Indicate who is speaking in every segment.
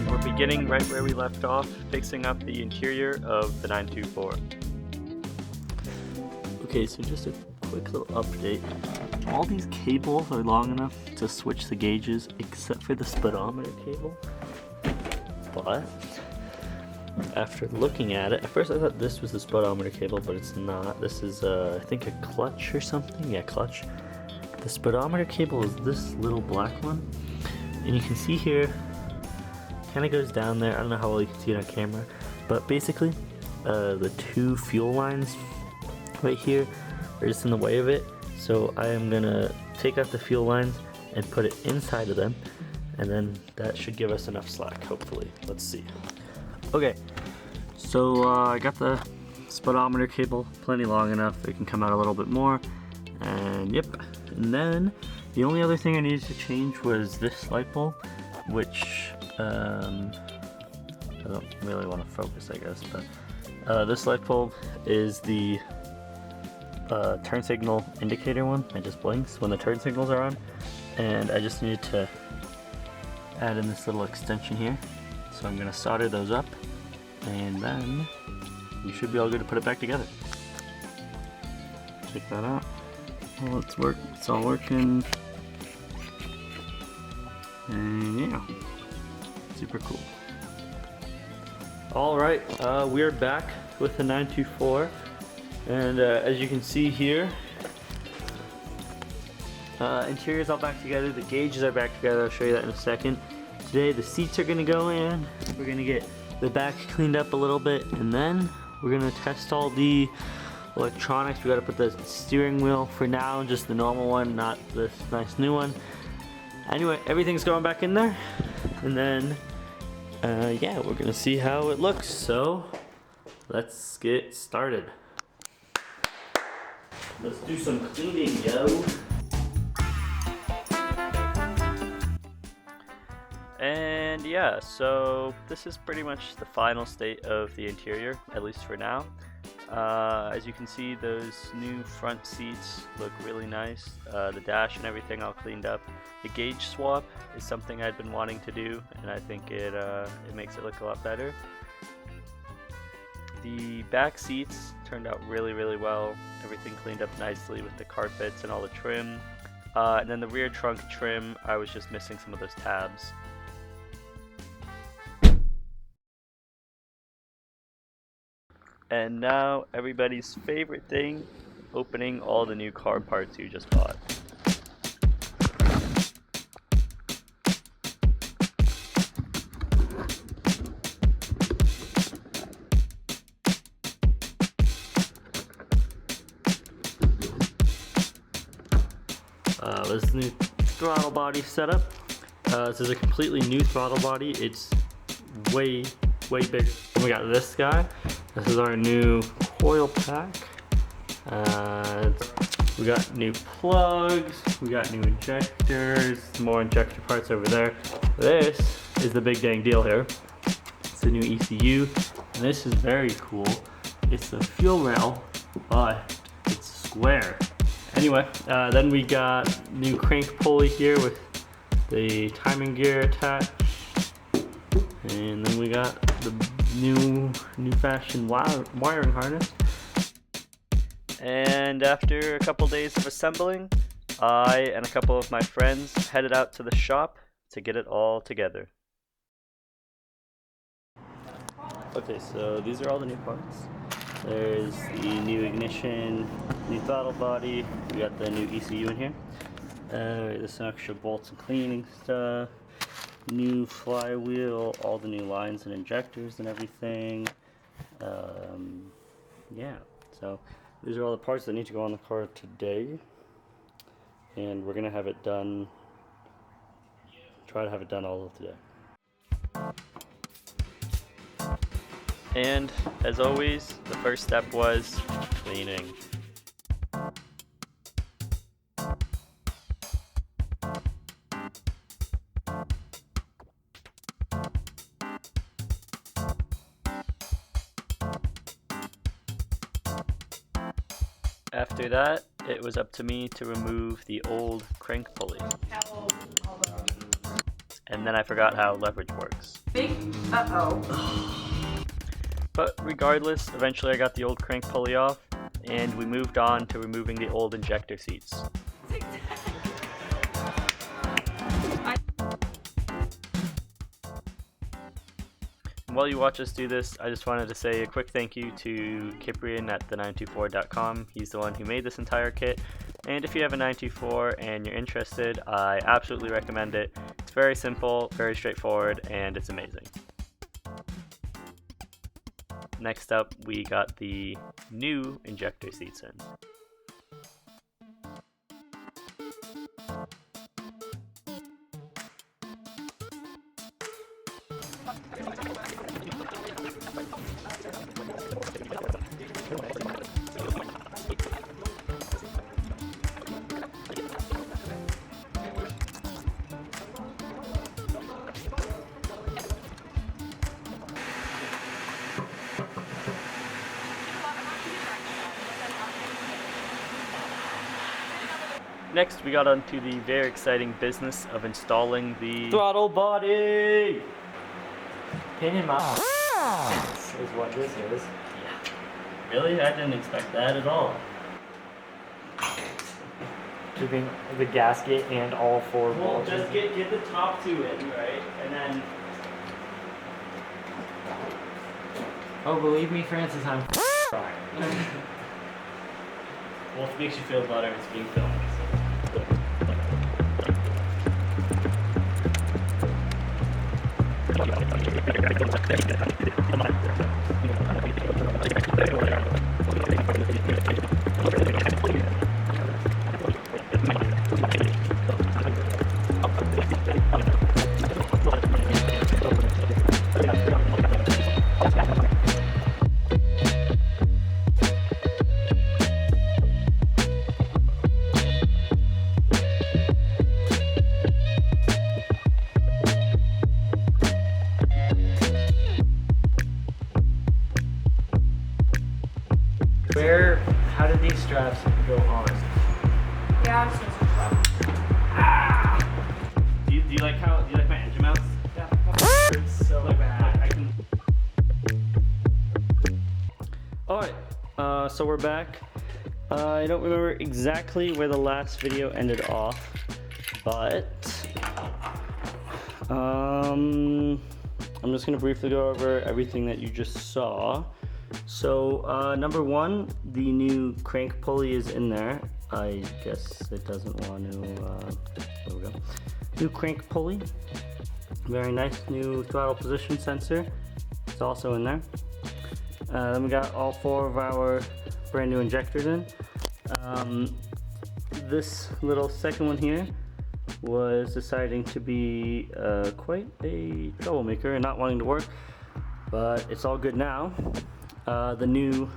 Speaker 1: and we're beginning right where we left off, fixing up the interior of the 924.
Speaker 2: Okay, so just a quick little update. All these cables are long enough to switch the gauges except for the speedometer cable. But after looking at it, at first I thought this was the speedometer cable, but it's not. This is I think a clutch or something. Yeah, clutch. The speedometer cable is this little black one, and you can see here, kind of goes down there. I don't know how well you can see it on camera, but basically the two fuel lines right here are just in the way of it. So I am gonna take out the fuel lines and put it inside of them, and then that should give us enough slack, hopefully. Let's see. Okay, so I got the speedometer cable plenty long enough. It can come out a little bit more, and yep. And then the only other thing I needed to change was this light bulb, which I don't really want to focus, I guess, but this light bulb is the turn signal indicator one. It just blinks when the turn signals are on, and I just needed to add in this little extension here. So I'm gonna solder those up, and then you should be all good to put it back together. Check that out. Well, it's all working, and yeah, super cool. All right, we're back with the 924, and as you can see here, interior's all back together. The gauges are back together. I'll show you that in a second. Today the seats are gonna go in. We're gonna get the back cleaned up a little bit, and then we're gonna test all the electronics. We gotta put the steering wheel for now, just the normal one, not this nice new one. Anyway, everything's going back in there, and then yeah, we're gonna see how it looks. So let's get started. Let's do some cleaning, yo.
Speaker 1: And yeah, so this is pretty much the final state of the interior, at least for now. As you can see, those new front seats look really nice. The dash and everything all cleaned up. The gauge swap is something I'd been wanting to do, and I think it makes it look a lot better. The back seats turned out really well. Everything cleaned up nicely with the carpets and all the trim. And then the rear trunk trim, I was just missing some of those tabs. And now everybody's favorite thing, opening all the new car parts you just bought.
Speaker 2: This new throttle body setup. This is a completely new throttle body. It's way bigger. And we got this guy. This is our new coil pack. We got new plugs, we got new injectors, more injector parts over there. This is the big dang deal here. It's the new ECU, and this is very cool. It's the fuel rail, but it's square. Anyway, then we got new crank pulley here with the timing gear attached. And then we got the new fashion wiring harness.
Speaker 1: And after a couple days of assembling, I and a couple of my friends headed out to the shop to get it all together.
Speaker 2: Okay, so these are all the new parts. There's the new ignition, new throttle body. We got the new ECU in here. There's some extra bolts and cleaning stuff. New flywheel, all the new lines and injectors and everything. Yeah, so these are all the parts that need to go on the car today, and we're gonna have it done, try to have it done all of today.
Speaker 1: And as always, the first step was cleaning. After that, it was up to me to remove the old crank pulley. and then I forgot how leverage works.
Speaker 3: Uh-oh.
Speaker 1: But regardless, eventually I got the old crank pulley off, and we moved on to removing the old injector seats. And while you watch us do this, I just wanted to say a quick thank you to Kiprian at the924.com. He's the one who made this entire kit. And if you have a 924 and you're interested, I absolutely recommend it. It's very simple, very straightforward, and it's amazing. Next up, we got the new injector seats in. Next, we got onto the very exciting business of installing the
Speaker 2: Throttle body! Pin him up. This is what this is. Yeah. Really? I didn't expect that at all. Keeping the gasket and all four bolts.
Speaker 1: Well, just get the top two in, right? And then...
Speaker 2: Oh, believe me, Francis, I'm sorry.
Speaker 1: Well, if it makes you feel better, it's being filmed.
Speaker 2: How did these straps go on?
Speaker 3: Yeah, I'm just gonna switch up.
Speaker 1: Do you like my engine mounts?
Speaker 2: Yeah, hurts so bad.
Speaker 1: I can... Alright, so we're back. I don't remember exactly where the last video ended off, but I'm just gonna briefly go over everything that you just saw. So number one, the new crank pulley is in there. I guess it doesn't want to, there we go. New crank pulley, very nice new throttle position sensor. It's also in there. Then we got all four of our brand new injectors in. This little second one here was deciding to be quite a troublemaker and not wanting to work, but it's all good now. The new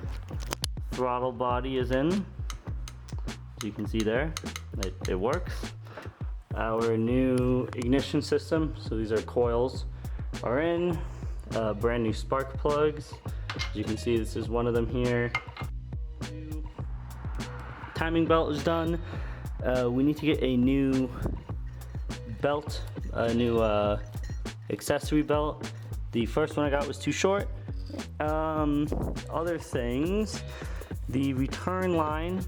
Speaker 1: throttle body is in, as you can see there, it works. Our new ignition system, so these are coils, are in. Brand new spark plugs, as you can see this is one of them here. Timing belt is done. We need to get a new belt, a new accessory belt. The first one I got was too short. Other things, the return line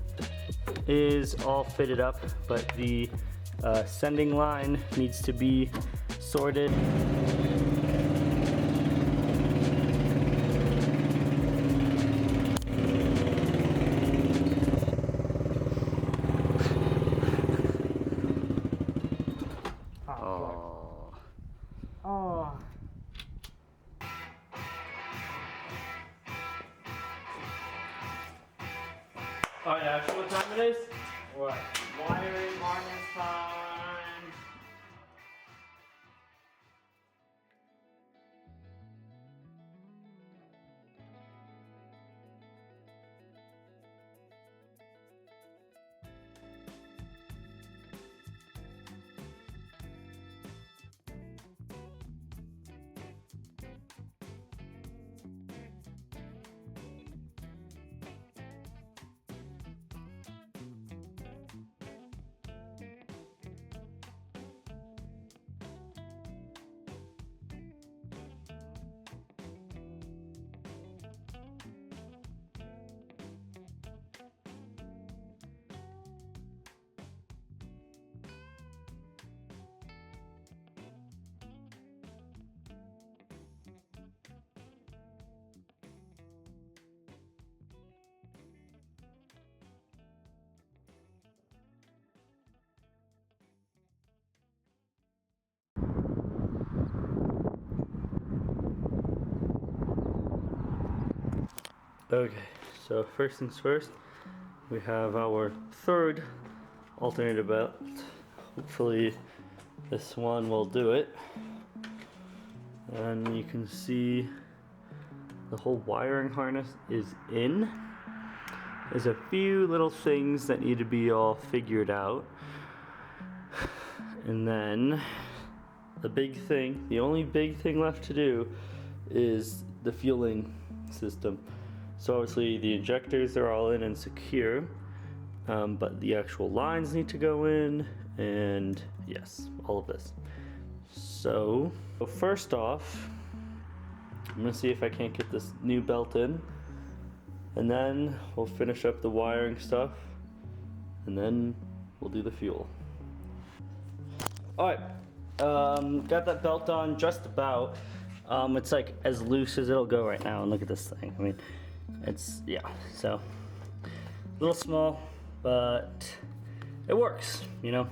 Speaker 1: is all fitted up, but the sending line needs to be sorted. Alright, Ash, what time it is? What? Wiring harness time!
Speaker 2: Okay, so first things first, we have our third alternator belt. Hopefully this one will do it. And you can see the whole wiring harness is in. There's a few little things that need to be all figured out. And then the big thing, the only big thing left to do is the fueling system. So obviously the injectors are all in and secure, but the actual lines need to go in, and yes, all of this. So first off, I'm gonna see if I can't get this new belt in, and then we'll finish up the wiring stuff, and then we'll do the fuel. All right, got that belt on just about. It's like as loose as it'll go right now, and look at this thing. I mean, it's, yeah, so a little small, but it works, you know.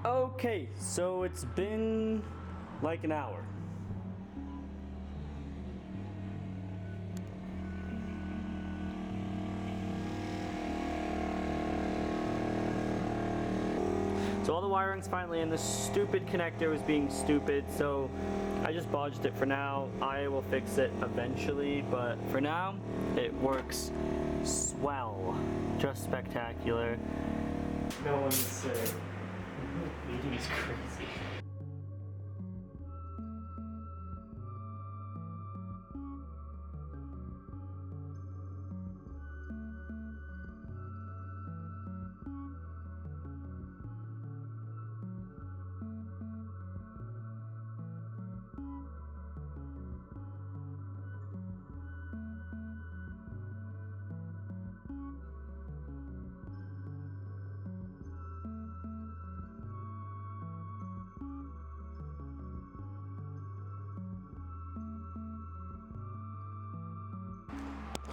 Speaker 2: Okay, so it's been like an hour. So all the wiring's finally in. This stupid connector was being stupid, so I just bodged it for now. I will fix it eventually, but for now, it works swell. Just spectacular. No one's sick. He's crazy.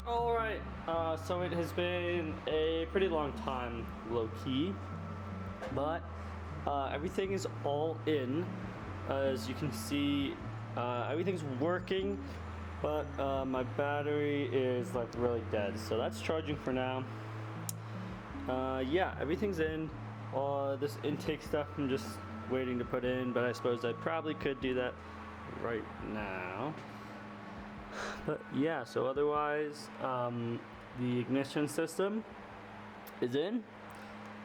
Speaker 2: Alright, so it has been a pretty long time, low-key, but everything is all in. As you can see, everything's working, but my battery is like really dead, so that's charging for now. Yeah, everything's in. This intake stuff I'm just waiting to put in, but I suppose I probably could do that right now. But yeah, so otherwise, the ignition system is in.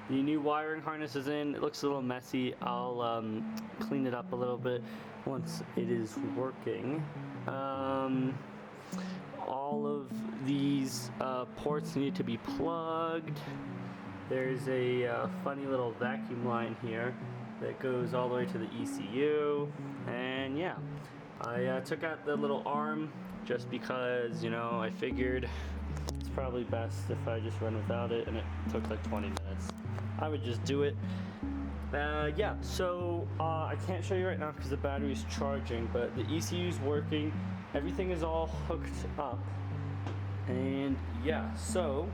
Speaker 2: The new wiring harness is in. It looks a little messy. I'll clean it up a little bit once it is working. All of these ports need to be plugged. There's a funny little vacuum line here that goes all the way to the ECU. And yeah, I took out the little arm just because, you know, I figured it's probably best if I just run without it, and it took like 20 minutes. I would just do it. Yeah, so I can't show you right now because the battery's charging, but the ECU's working. Everything is all hooked up. And yeah, so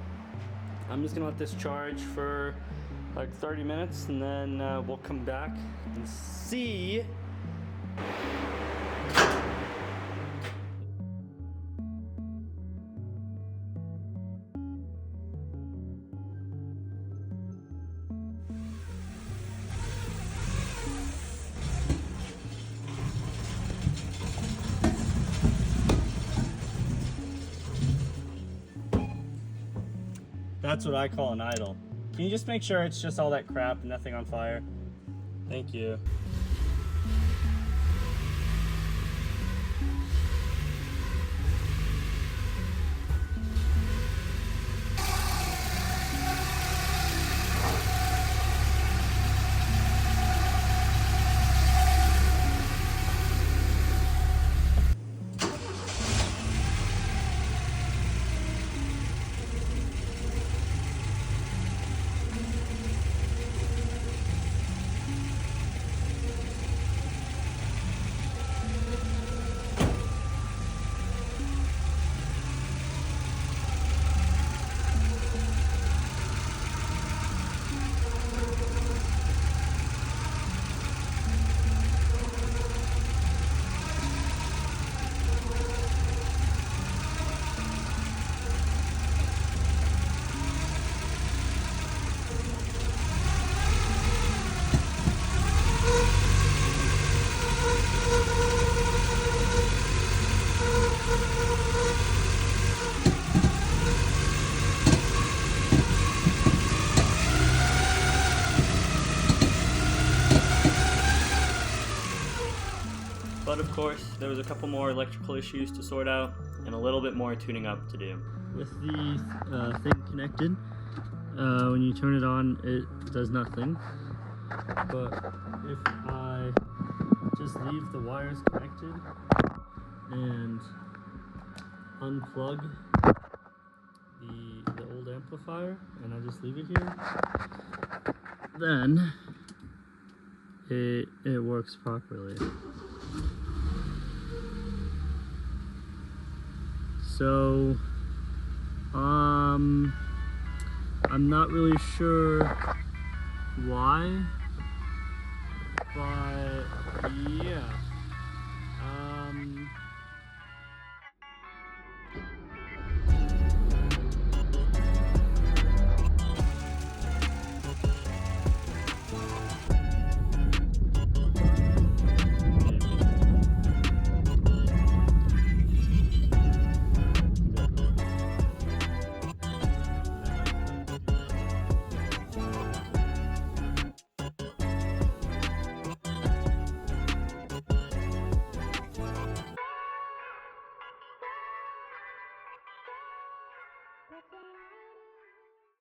Speaker 2: I'm just gonna let this charge for like 30 minutes, and then we'll come back and see. That's what I call an idle. Can you just make sure it's just all that crap and nothing on fire? Thank you.
Speaker 1: course, there was a couple more electrical issues to sort out and a little bit more tuning up to do. With the thing connected, when you turn it on, it does nothing. But if I just leave the wires connected and unplug the old amplifier and I just leave it here, then it works properly. So I'm not really sure why, but yeah.